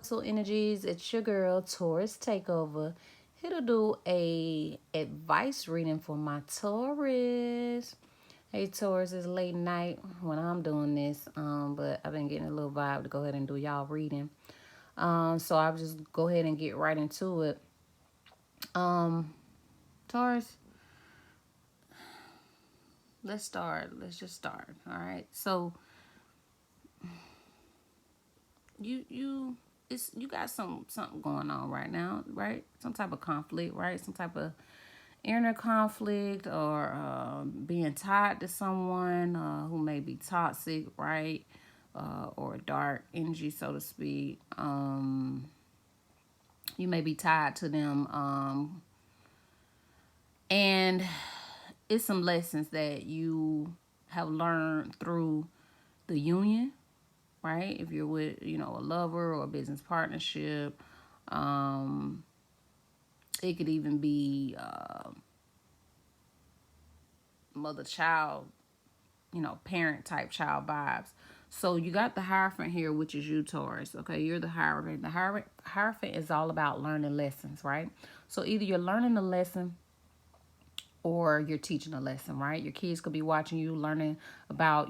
So energies, it's your girl Taurus Takeover. Here to do a advice reading for my Taurus. Hey Taurus, it's late night when I'm doing this, but I've been getting a little vibe to go ahead and do y'all reading. So I'll just go ahead and get right into it. Um, Taurus, let's start. Let's just start. All right. So you it's you got something going on right now, right? Some type of conflict, right? Some type of inner conflict or being tied to someone who may be toxic, right? Or dark energy, so to speak. You may be tied to them. And it's some lessons that you have learned through the union, right? If you're with, a lover or a business partnership, um, it could even be mother child, parent type child vibes. So you got the Hierophant here, which is you, Taurus. Okay, you're the Hierophant. The Hierophant is all about learning lessons, right? So either you're learning a lesson or you're teaching a lesson, right? Your kids could be watching you, learning about,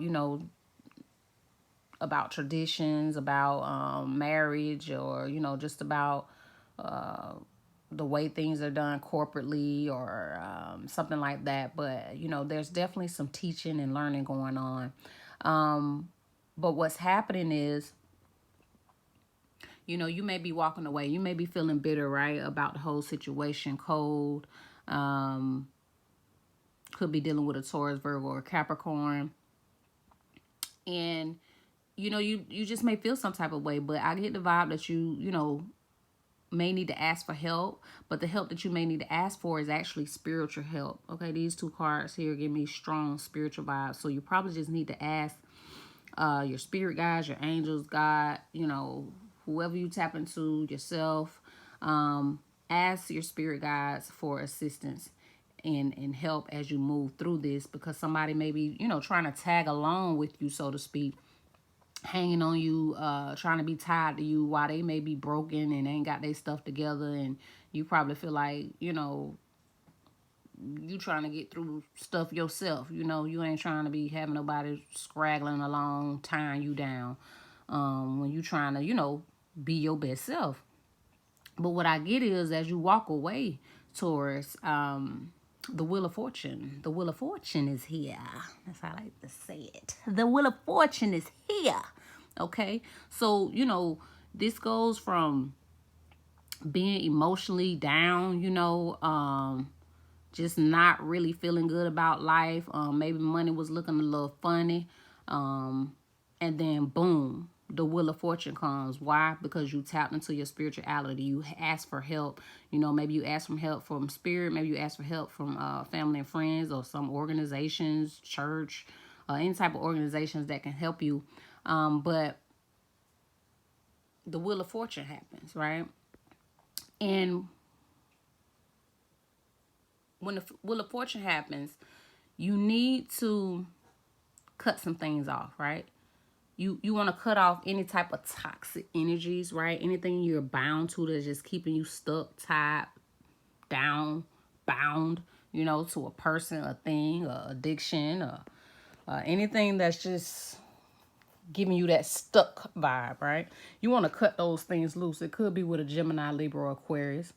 about traditions, about marriage, or, just about the way things are done corporately or something like that. But, there's definitely some teaching and learning going on. But what's happening is, you may be walking away. You may be feeling bitter, right, about the whole situation, cold. Um, could be dealing with a Taurus, Virgo, or Capricorn. And, you just may feel some type of way. But I get the vibe that you may need to ask for help, but the help that you may need to ask for is actually spiritual help. Okay, these two cards here give me strong spiritual vibes. So you probably just need to ask your spirit guides, your angels, God, whoever you tap into, yourself. Ask your spirit guides for assistance and help as you move through this, because somebody may be, trying to tag along with you, so to speak, hanging on you, trying to be tied to you while they may be broken and ain't got their stuff together, and you probably feel like, you trying to get through stuff yourself. You ain't trying to be having nobody scraggling along, tying you down, when you trying to, be your best self. But what I get is, as you walk away, Taurus, the Wheel of Fortune. The Wheel of Fortune is here. That's how I like to say it. The Wheel of Fortune is here. Okay? So, this goes from being emotionally down, just not really feeling good about life. Maybe money was looking a little funny. And then boom, the Wheel of Fortune comes. Why? Because you tapped into your spirituality. You ask for help. Maybe you ask for help from spirit. Maybe you ask for help from family and friends, or some organizations, church, any type of organizations that can help you. But the Wheel of Fortune happens, right? And when the Wheel of Fortune happens, you need to cut some things off, right? You want to cut off any type of toxic energies, right? Anything you're bound to that's just keeping you stuck, tied, down, bound, to a person, a thing, a addiction, or anything that's just giving you that stuck vibe, right? You want to cut those things loose. It could be with a Gemini, Libra, Aquarius,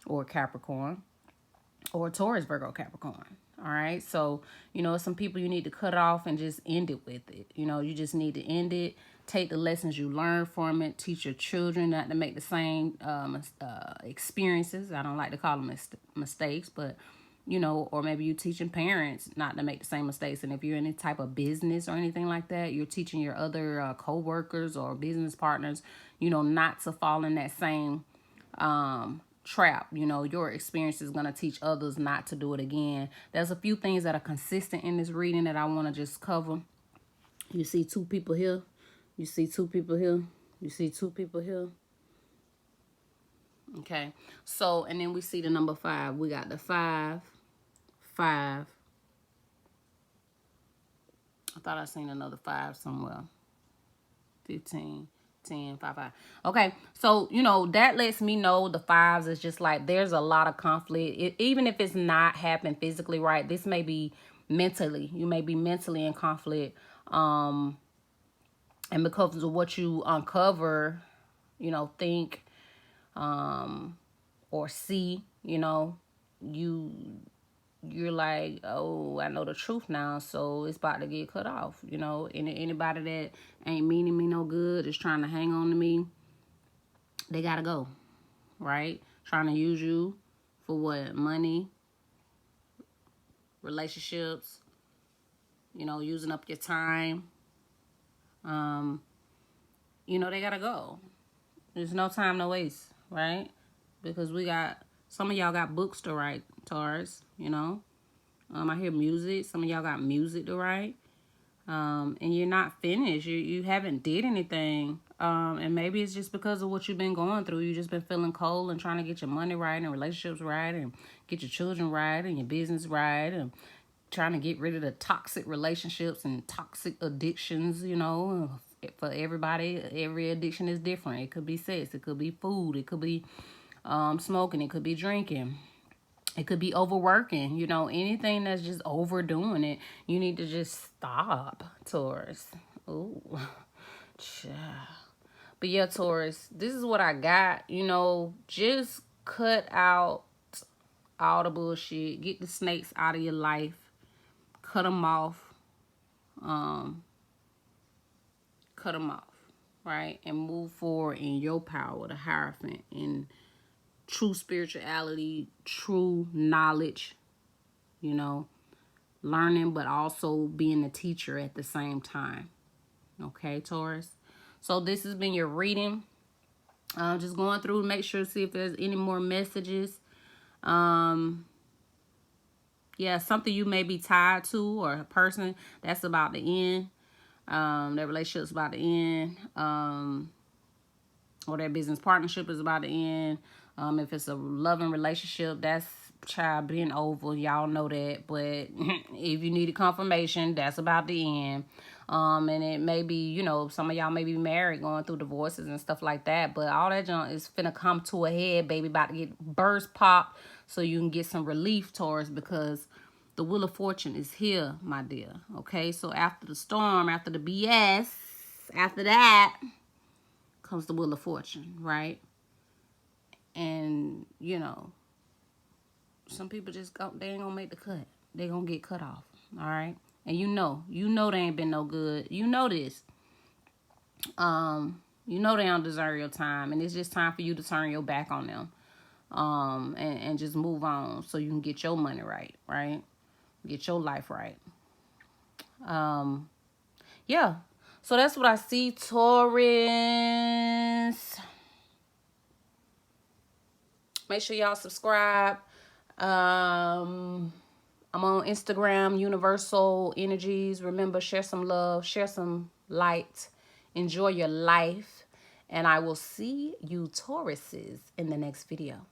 or Capricorn, or Taurus, Virgo, Capricorn. All right. So, some people you need to cut off and just end it with it. You just need to end it. Take the lessons you learn from it. Teach your children not to make the same experiences. I don't like to call them mistakes, but, or maybe you teaching parents not to make the same mistakes. And if you're in any type of business or anything like that, you're teaching your other co-workers or business partners, not to fall in that same trap. Your experience is going to teach others not to do it again. There's a few things that are consistent in this reading that I want to just cover. You see two people here. You see two people here. You see two people here. Okay. So, and then we see the number 5. We got the 5, 5. I thought I seen another 5 somewhere. 15. 10, 5, 5. Okay, so, you know, that lets me know the fives is just like there's a lot of conflict. Even if it's not happening physically, right? This may be mentally. You may be mentally in conflict. And because of what you uncover, you know, think, or see, you know, you're like, oh, I know the truth now, so it's about to get cut off. You know, anybody that ain't meaning me no good is trying to hang on to me, they gotta go, right? Trying to use you for what? Money, relationships, you know, using up your time. You know, they gotta go. There's no time to waste, right? Because some of y'all got books to write, Taurus, you know. I hear music. Some of y'all got music to write. And you're not finished. You haven't did anything. And maybe it's just because of what you've been going through. You just been feeling cold and trying to get your money right and relationships right and get your children right and your business right and trying to get rid of the toxic relationships and toxic addictions, you know. For everybody, every addiction is different. It could be sex. It could be food. It could be smoking. It could be drinking. It could be overworking, you know, anything that's just overdoing it. You need to just stop, Taurus. Ooh, child. But yeah, Taurus, this is what I got. You know, just cut out all the bullshit. Get the snakes out of your life. Cut them off. Cut them off, right? And move forward in your power, the Hierophant, in true spirituality, true knowledge, you know, learning, but also being a teacher at the same time. Okay, Taurus? So this has been your reading. Just going through to make sure to see if there's any more messages. Yeah, something you may be tied to or a person that's about to end. That relationship's about to end. Or that business partnership is about to end. If it's a loving relationship, that's child being over. Y'all know that. But if you needed confirmation, that's about to end. And it may be, you know, some of y'all may be married, going through divorces and stuff like that. But all that junk is finna come to a head, baby. About to get burst popped so you can get some relief, Taurus, because the Wheel of Fortune is here, my dear. Okay, so after the storm, after the BS, after that comes the Wheel of Fortune, right? And, you know, some people just they ain't gonna make the cut. They gonna get cut off, all right? And you know they ain't been no good. You know this. You know they don't deserve your time, and it's just time for you to turn your back on them. And just move on so you can get your money right, right? Get your life right. Yeah. So that's what I see, Taurus. Make sure y'all subscribe. I'm on Instagram, Universal Energies. Remember, share some love, share some light. Enjoy your life. And I will see you Tauruses in the next video.